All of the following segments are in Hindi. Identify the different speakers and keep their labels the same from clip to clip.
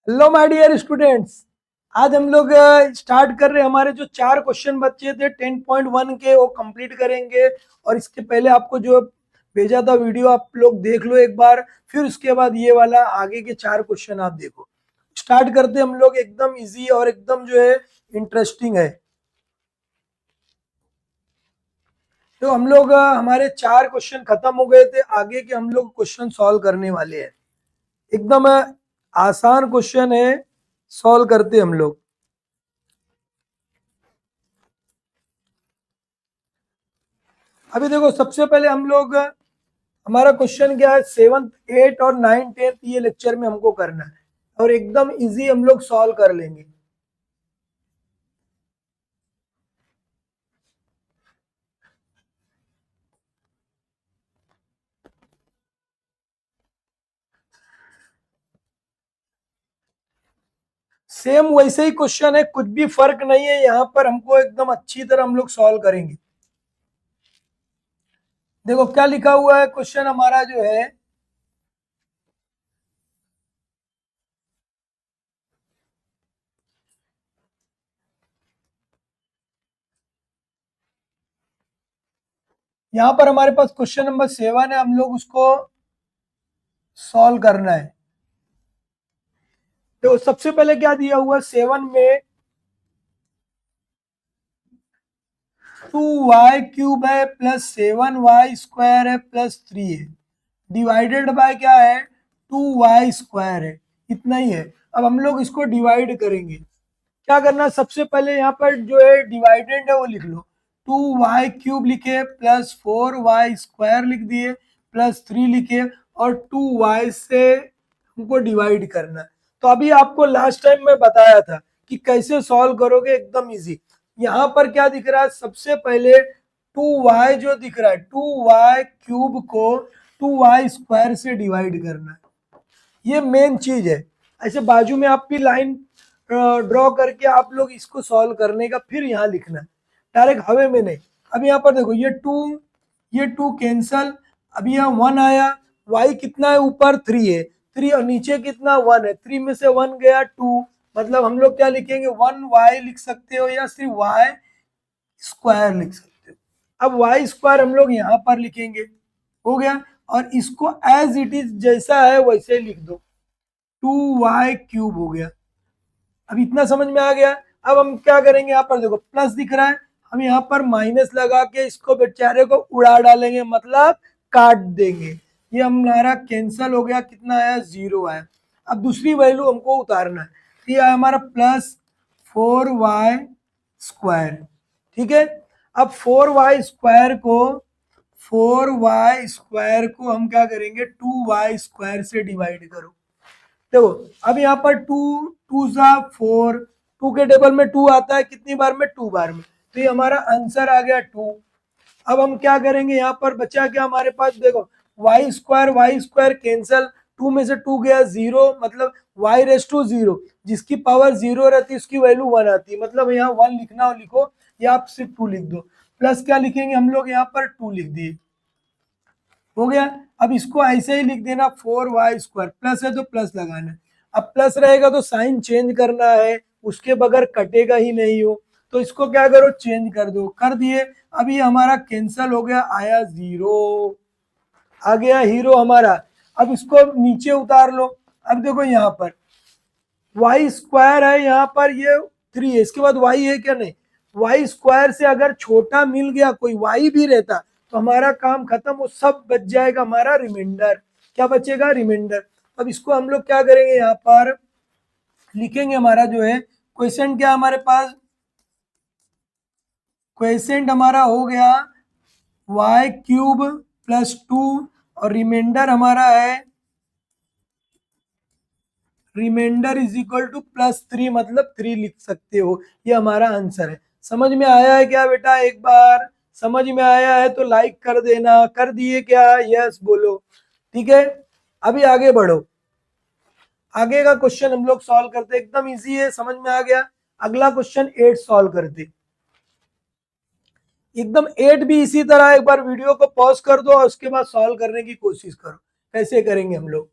Speaker 1: Hello my dear students. आज हम लोग स्टार्ट कर रहे हैं। हमारे जो 4 क्वेश्चन बचे थे 10.1 के वो कंप्लीट करेंगे। और इसके पहले आपको जो भेजा था वीडियो आप लोग देख लो एक बार, फिर उसके बाद ये वाला आगे के 4 क्वेश्चन आप देखो। स्टार्ट करते हम लोग, एकदम इजी और एकदम जो है इंटरेस्टिंग है। तो हम लोग हमारे 4 क्वेश्चन खत्म हो गए थे, आगे के हम लोग क्वेश्चन सॉल्व करने वाले हैं। एकदम आसान क्वेश्चन है, सॉल्व करते हम लोग। अभी देखो, सबसे पहले हम लोग हमारा क्वेश्चन क्या है, 7th 8th और 9th 10th ये लेक्चर में हमको करना है और एकदम इजी हम लोग सॉल्व कर लेंगे। सेम वैसे ही क्वेश्चन है, कुछ भी फर्क नहीं है यहाँ पर। हमको एकदम अच्छी तरह हम लोग सॉल्व करेंगे। देखो क्या लिखा हुआ है, क्वेश्चन हमारा जो है यहाँ पर हमारे पास क्वेश्चन नंबर 7 है, हम लोग उसको सॉल्व करना है। तो सबसे पहले क्या दिया हुआ है 7 में, 2y³ है प्लस 7y² है प्लस 3 है, डिवाइडेड बाय क्या है, 2y² है। इतना ही है। अब हम लोग इसको डिवाइड करेंगे। क्या करना है, सबसे पहले यहाँ पर जो है डिवाइडेंड है वो लिख लो। 2y³ लिखे प्लस 4y² लिख दिए प्लस 3 लिखे और 2y से हमको डिवाइड करना है। तो अभी आपको लास्ट टाइम मैं बताया था कि कैसे सॉल्व करोगे, एकदम इजी। यहाँ पर क्या दिख रहा है, सबसे पहले 2y जो दिख रहा है, 2y³ को 2y² से डिवाइड करना है। ये मेन चीज है। ऐसे बाजू में आपकी लाइन ड्रॉ करके आप लोग इसको सॉल्व करने का, फिर यहाँ लिखना है, डायरेक्ट हवे में नहीं। अब यहाँ पर देखो, ये टू कैंसल। अब यहाँ 1 आया, y कितना है, ऊपर 3 है, 3 और नीचे कितना 1 है, 3 में से 1 गया 2। मतलब हम लोग क्या लिखेंगे, 1y लिख सकते हो या सिर्फ y² लिख सकते हो। अब y² हम लोग यहाँ पर लिखेंगे, हो गया। और इसको एज इट इज जैसा है वैसे ही लिख दो, 2y³ हो गया। अब इतना समझ में आ गया। अब हम क्या करेंगे, यहाँ पर देखो प्लस दिख रहा है, हम यहाँ पर माइनस लगा के इसको बेचारे को उड़ा डालेंगे, मतलब काट देंगे। ये हमारा कैंसल हो गया, कितना आया, 0 आया। अब दूसरी वैल्यू हमको उतारना है, तो ये हमारा प्लस 4y²। ठीक है। अब 4y² को हम क्या करेंगे, 2y² से डिवाइड करो। देखो अब यहाँ पर 2 2 सा 4, 2 के टेबल में 2 आता है, कितनी बार में, 2 बार में। तो ये हमारा आंसर आ गया 2। अब हम क्या करेंगे, यहाँ पर बचा क्या हमारे पास, देखो y² कैंसल, 2 में से 2 गया 0, मतलब y⁻0, जिसकी पावर 0 रहती है उसकी वैल्यू 1 आती है। मतलब यहाँ 1 लिखना हो लिखो, या आप सिर्फ 2 लिख दो। प्लस क्या लिखेंगे हम लोग, यहाँ पर 2 लिख दिए, हो गया। अब इसको ऐसे ही लिख देना, 4y², प्लस है तो प्लस लगाना है। अब प्लस रहेगा तो साइन चेंज करना है, उसके बगैर कटेगा ही नहीं हो। तो इसको क्या करो, चेंज कर दो, कर दिए। अब ये हमारा कैंसल हो गया, आया 0, आ गया हीरो हमारा। अब इसको नीचे उतार लो। अब देखो यहाँ पर y² है, यहाँ पर ये 3 है, इसके बाद y है क्या, नहीं। y² से अगर छोटा मिल गया, कोई y भी रहता, तो हमारा काम खत्म, वो सब बच जाएगा, हमारा रिमाइंडर। क्या बचेगा, रिमाइंडर। अब इसको हम लोग क्या करेंगे, यहाँ पर लिखेंगे, हमारा जो है क्वेश्चन क्या हमारे पास, क्वेश्चन हमारा हो गया y³ प्लस 2 और रिमाइंडर हमारा है, reminder is equal to plus 3, मतलब 3 लिख सकते हो। ये हमारा आंसर है। समझ में आया है क्या बेटा, एक बार समझ में आया है तो लाइक कर देना, कर दिए क्या, यस बोलो। ठीक है, अभी आगे बढ़ो। आगे का क्वेश्चन हम लोग सॉल्व करते, एकदम इजी है, समझ में आ गया। अगला क्वेश्चन 8 सॉल्व करते, एकदम 8 भी इसी तरह। एक बार वीडियो को पॉज कर दो और उसके बाद सॉल्व करने की कोशिश करो। कैसे करेंगे हम लोग,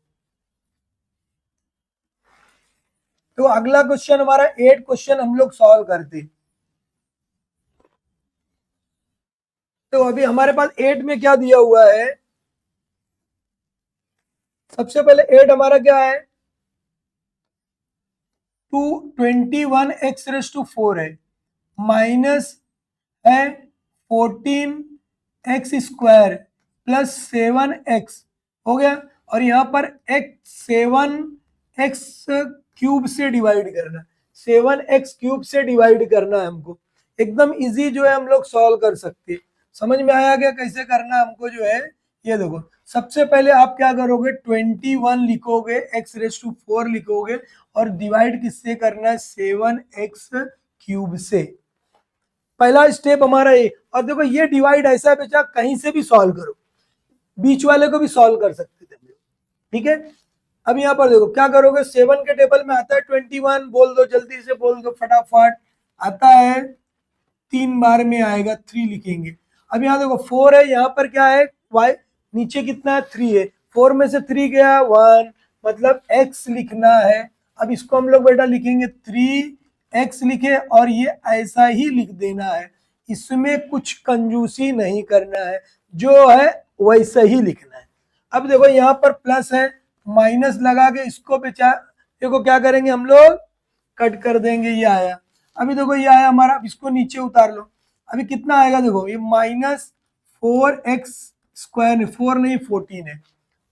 Speaker 1: तो अगला क्वेश्चन हमारा 8 क्वेश्चन हम लोग सॉल्व करते। तो अभी हमारे पास 8 में क्या दिया हुआ है, सबसे पहले 8 हमारा क्या है, 21x4 है, माइनस है 14x² प्लस 7x हो गया, और यहाँ पर x 7x³ से डिवाइड करना, 7x³ से डिवाइड करना है हमको। एकदम इजी जो है हम लोग सॉल्व कर सकते हैं। समझ में आया क्या कैसे करना हमको जो है, ये देखो सबसे पहले आप क्या करोगे, 21 लिखोगे, x⁴ लिखोगे और डिवाइड किससे करना है, 7x³ से। पहला स्टेप हमारा ये, और देखो ये डिवाइड ऐसा है बेचा कहीं से भी सॉल्व करो, बीच वाले को भी सॉल्व कर सकते थे, ठीक है। अब यहाँ पर देखो क्या करोगे, 7 के टेबल में आता है 21, बोल दो जल्दी से, बोल दो फटाफट, आता है 3 बार में आएगा, 3 लिखेंगे। अब यहाँ देखो 4 है, यहाँ पर क्या है, y नीचे कितना है, 3 है, 4 में से 3 गया 1, मतलब x लिखना है। अब इसको हम लोग बेटा लिखेंगे 3x लिखे, और ये ऐसा ही लिख देना है, इसमें कुछ कंजूसी नहीं करना है, जो है वैसा ही लिखना है। अब देखो यहाँ पर प्लस है, माइनस लगा के इसको बेचा, देखो क्या करेंगे हम लोग, कट कर देंगे, ये आया। अभी देखो ये आया हमारा, अब इसको नीचे उतार लो, अभी कितना आएगा देखो, ये -4x², 4 नहीं 14 है,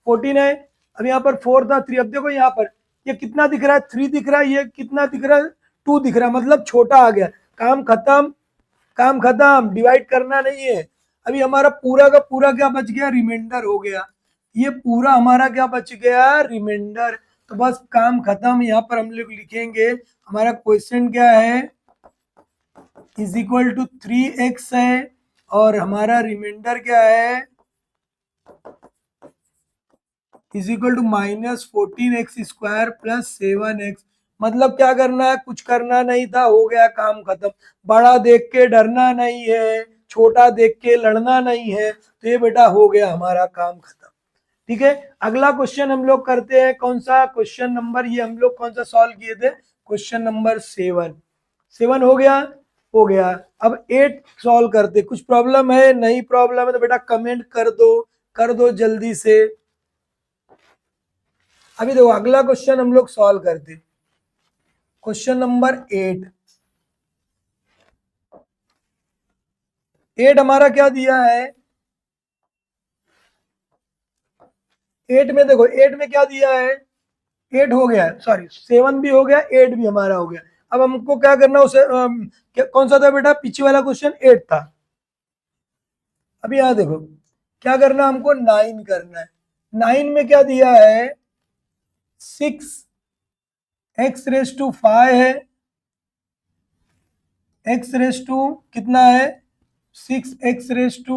Speaker 1: 14 है। अब यहाँ पर 4 था 3, अब देखो यहाँ पर ये कितना दिख रहा है, 3 दिख रहा है, ये कितना दिख रहा है, 2 दिख रहा है, मतलब छोटा आ गया, काम खत्म, काम खत्म, डिवाइड करना नहीं है। अभी हमारा पूरा का पूरा क्या बच गया, रिमाइंडर हो गया, ये पूरा हमारा क्या बच गया, रिमाइंडर। तो बस काम खत्म। यहाँ पर हम लोग लिखेंगे, हमारा क्वेश्चन क्या है, इज इक्वल टू 3x है, और हमारा रिमाइंडर क्या है, is equal to -14x² plus 7x। मतलब क्या करना है, कुछ करना नहीं था, हो गया काम खत्म। बड़ा देख के डरना नहीं है, छोटा देख के लड़ना नहीं है, तो ये बेटा हो गया हमारा काम खत्म, ठीक है। अगला क्वेश्चन हम लोग करते हैं, कौन सा क्वेश्चन नंबर, ये हम लोग कौन सा सॉल्व किए थे, क्वेश्चन नंबर 7। 7 हो गया, हो गया। अब 8 सॉल्व करते, कुछ प्रॉब्लम है, नहीं प्रॉब्लम है तो बेटा कमेंट कर दो जल्दी से। अभी देखो अगला क्वेश्चन हम लोग सॉल्व करते, क्वेश्चन नंबर 8। 8 हमारा क्या दिया है, 8 में देखो, 8 में क्या दिया है, 8 हो गया, सॉरी 7 भी हो गया, 8 भी हमारा हो गया। अब हमको क्या करना, उसे कौन सा था बेटा, पीछे वाला क्वेश्चन 8 था। अभी यहाँ देखो क्या करना, हमको 9 करना है। 9 में क्या दिया है, 6x⁵ है, x⁵ कितना है, 6x⁵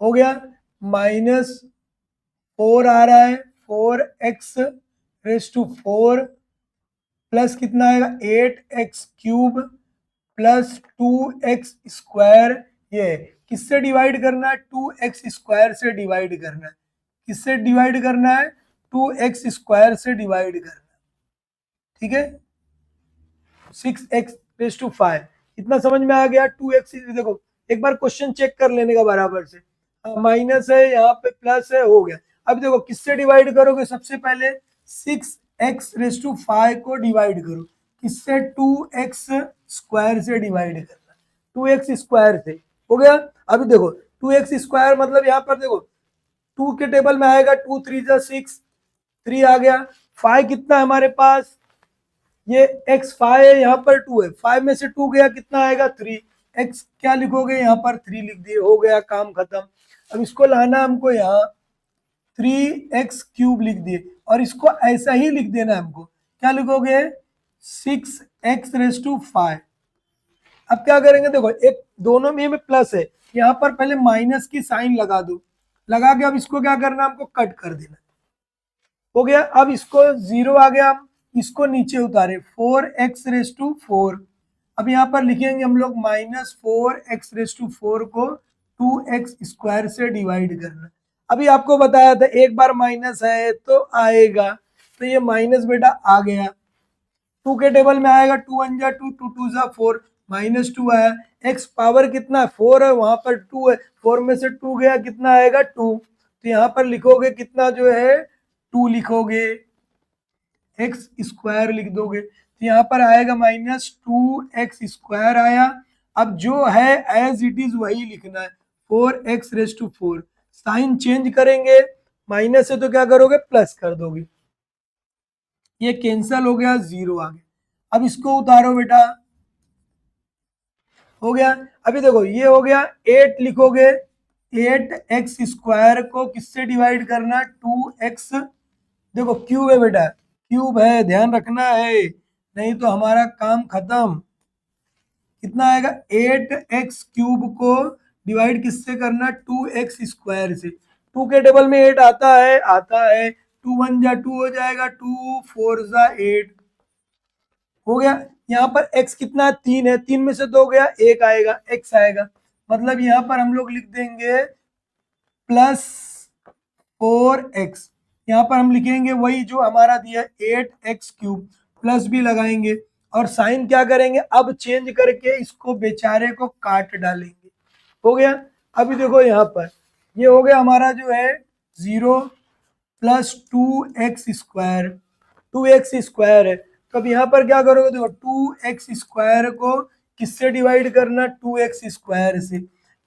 Speaker 1: हो गया, -4 आ रहा है, 4x⁴ प्लस कितना आएगा, 8x³ प्लस 2x²। ये किससे डिवाइड करना है, 2x² से डिवाइड करना है, किससे डिवाइड करना है, 2x² से डिवाइड करना है, ठीक है। 6x⁵ इतना समझ में आ गया। 2x, देखो एक बार क्वेश्चन चेक कर लेने का बराबर से, माइनस है यहाँ पे, प्लस है, हो गया। अब देखो किससे डिवाइड करोगे, सबसे पहले 6x⁵ को डिवाइड करो, किससे, 2x² से डिवाइड करना, 2x² से, हो गया। अभी देखो 2x² मतलब यहाँ पर देखो 2 के टेबल में आएगा, 2 3 6, 3 आ गया। 5 कितना है हमारे पास, ये x5 है, यहाँ पर 2 है, 5 में से 2 गया, कितना आएगा 3, x क्या लिखोगे, यहाँ पर 3 लिख दिए, हो गया काम खत्म। अब इसको लाना हमको यहाँ, 3x³ लिख दिए, और इसको ऐसा ही लिख देना हमको, क्या लिखोगे, 6x⁵। अब क्या करेंगे, देखो एक दोनों में प्लस है, यहाँ पर पहले माइनस की साइन लगा दो, लगा के अब इसको क्या करना, हमको कट कर देना, हो गया। अब इसको 0 आ गया, हम इसको नीचे उतारे, 4x⁴। अब यहाँ पर लिखेंगे हम लोग -4x⁴ को 2x² से डिवाइड करना। अभी आपको बताया था एक बार माइनस है तो आएगा, तो ये माइनस बेटा आ गया। 2 के टेबल में आएगा 2 1 जा 2, 2 2 जा 4, -2 आया। x पावर कितना है 4 है, वहां पर 2 है, 4 में से 2 गया कितना आएगा 2। तो यहाँ पर लिखोगे कितना जो है 2 लिखोगे, एक्स स्क्वायर लिख दोगे तो यहाँ पर आएगा -2x² आया। अब जो है एज इट इज वही लिखना है, 4x⁴। साइन चेंज करेंगे, माइनस है तो क्या करोगे प्लस कर दोगे, ये कैंसल हो गया, 0 आ गया। अब इसको उतारो बेटा, हो गया। अभी देखो ये हो गया 8 लिखोगे, 8x² को किससे डिवाइड करना, 2x, देखो क्यूब है बेटा, क्यूब है, ध्यान रखना है, नहीं तो हमारा काम खत्म। कितना आएगा 8x³ को डिवाइड किससे करना, 2x² से। 2 के टेबल में 8 आता है, आता है, 2 1 जा 2 हो जाएगा, 2 4 जा 8 हो गया। यहाँ पर x कितना है 3 है, 3 में से 2 गया 1 आएगा, x आएगा। मतलब यहाँ पर हम लोग लिख देंगे +4x, यहाँ पर हम लिखेंगे वही जो हमारा दिया 8x³ प्लस भी लगाएंगे और साइन क्या करेंगे, अब चेंज करके इसको बेचारे को काट डालेंगे। हो गया। अभी देखो यहाँ पर ये हो गया हमारा जो है 0 + 2x², 2x² है। तो अब यहाँ पर क्या करोगे, देखो 2x² को किससे डिवाइड करना, 2x² से।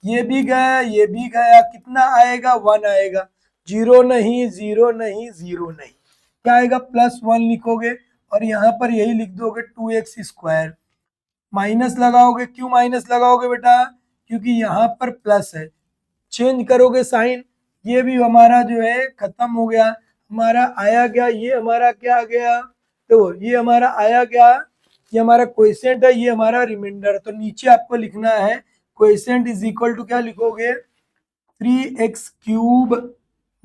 Speaker 1: ये भी गया, ये भी गया, कितना आएगा 1 आएगा, 0 नहीं 0 नहीं 0 नहीं, क्या आएगा +1 लिखोगे और यहाँ पर यही लिख दोगे 2x²। माइनस लगाओगे, क्यों माइनस लगाओगे बेटा, क्योंकि यहाँ पर प्लस है। चेंज करोगे साइन, ये भी हमारा जो है खत्म हो गया। हमारा आया क्या, ये हमारा क्या आ गया, तो ये हमारा आया क्या, ये हमारा क्वोशिएंट है, ये हमारा रिमाइंडर। तो नीचे आपको लिखना है क्वोशिएंट इज इक्वल टू क्या लिखोगे, 3x³ -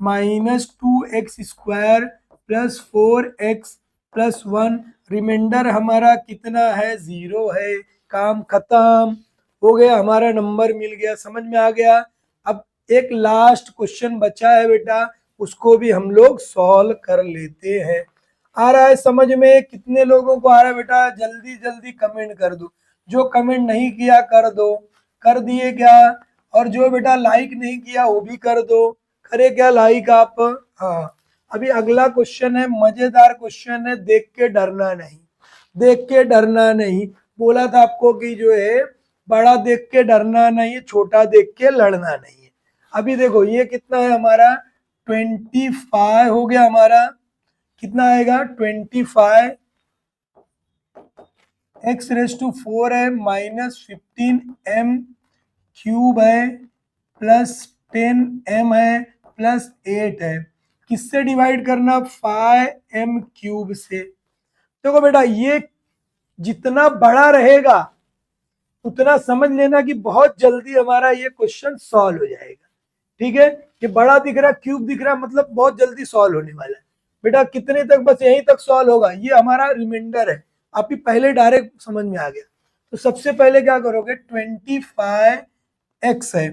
Speaker 1: 2x² + 4x + 1, रिमाइंडर हमारा कितना है 0 है। काम खत्म हो गया, हमारा नंबर मिल गया, समझ में आ गया। अब एक लास्ट क्वेश्चन बचा है बेटा, उसको भी हम लोग सॉल्व कर लेते हैं। आ रहा है समझ में, कितने लोगों को आ रहा है बेटा, जल्दी जल्दी कमेंट कर दो, जो कमेंट नहीं किया कर दो, कर दिए क्या, और जो बेटा लाइक नहीं किया वो भी कर दो, करे क्या लाइक आप। हाँ, अभी अगला क्वेश्चन है, मजेदार क्वेश्चन है, देख के डरना नहीं, देख के डरना नहीं, बोला था आपको कि जो है बड़ा देख के डरना नहीं, छोटा देख के लड़ना नहीं है। अभी देखो ये कितना है हमारा 25 हो गया, हमारा कितना आएगा 25, x⁴ है, -15m³ है, +10m है, +8 है, किससे डिवाइड करना, 5m³ से। देखो बेटा ये जितना बड़ा रहेगा उतना समझ लेना कि बहुत जल्दी हमारा ये क्वेश्चन सॉल्व हो जाएगा। ठीक है, कि बड़ा दिख रहा क्यूब दिख रहा मतलब बहुत जल्दी सॉल्व होने वाला है। बेटा कितने तक, बस यहीं तक सॉल्व होगा, ये हमारा रिमाइंडर है, आपकी पहले डायरेक्ट समझ में आ गया। तो सबसे पहले क्या करोगे, 25x है,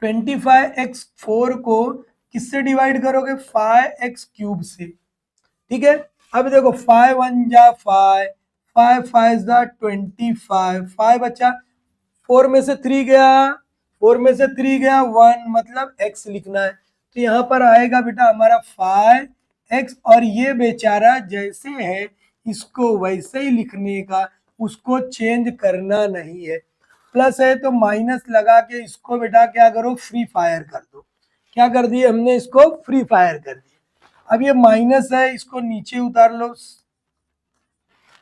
Speaker 1: 25x4 को किससे डिवाइड करोगे, 5x³ से। ठीक है, अब देखो 5 1 जा 5, 5 5 जा 25, 5 बचा, 4 में से 3 गया, 4 में से 3 गया 1, मतलब x लिखना है। तो यहाँ पर आएगा बेटा हमारा 5x, और ये बेचारा जैसे है इसको वैसे ही लिखने का, उसको चेंज करना नहीं है। प्लस है तो माइनस लगा के इसको बेटा क्या करो, फ्री फायर कर दो। क्या कर दिए हमने, इसको फ्री फायर कर दिया। अब ये माइनस है, इसको नीचे उतार लो।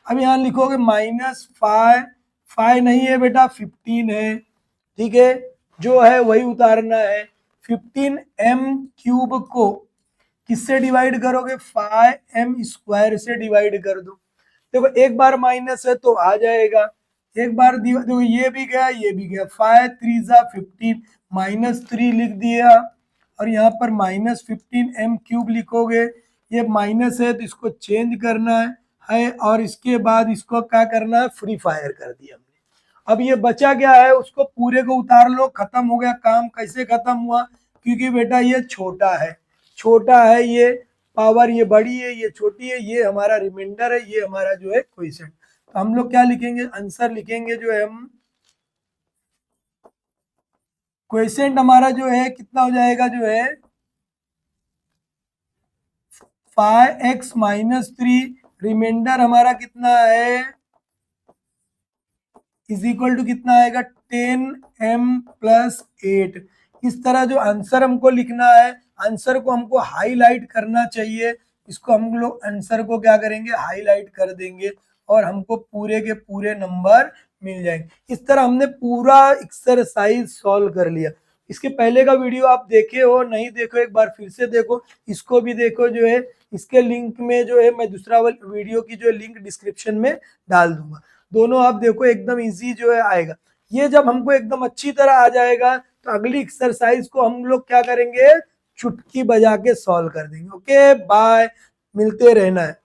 Speaker 1: अब यहाँ लिखोगे -5, 5 नहीं है बेटा 15 है। ठीक है, जो है वही उतारना है। 15m³ को किससे डिवाइड करोगे, 5m² से डिवाइड कर दो। देखो एक बार माइनस है तो आ जाएगा, एक बार देखो ये भी गया ये भी गया, 5 3 जा 15, -3 लिख दिया, और यहाँ पर -15m³ लिखोगे। ये माइनस है तो इसको चेंज करना है, और इसके बाद इसको क्या करना है, फ्री फायर कर दिया हमने। अब ये बचा क्या है, उसको पूरे को उतार लो, खत्म हो गया काम। कैसे खत्म हुआ, क्योंकि बेटा ये छोटा है, छोटा है ये, पावर ये बड़ी है, ये छोटी है, ये हमारा रिमाइंडर है, ये हमारा जो है क्वोशिएंट। तो हम लोग क्या लिखेंगे, आंसर लिखेंगे जो है हम, क्वोशिएंट हमारा जो है कितना हो जाएगा जो है 5x-3, रिमाइंडर हमारा कितना है इज इक्वल टू कितना आएगा 10m+8। इस तरह जो आंसर हमको लिखना है, आंसर को हमको हाईलाइट करना चाहिए। इसको हम लोग आंसर को क्या करेंगे, हाईलाइट कर देंगे और हमको पूरे के पूरे नंबर मिल जाएंगे। इस तरह हमने पूरा एक्सरसाइज सॉल्व कर लिया। इसके पहले का वीडियो आप देखे हो, नहीं देखो एक बार फिर से देखो, इसको भी देखो जो है। इसके लिंक में जो है मैं दूसरा वीडियो की जो लिंक डिस्क्रिप्शन में डाल दूंगा, दोनों आप देखो, एकदम इजी जो है आएगा। ये जब हमको एकदम अच्छी तरह आ जाएगा तो अगली एक्सरसाइज को हम लोग क्या करेंगे, चुटकी बजा के सॉल्व कर देंगे। ओके बाय, मिलते रहना है।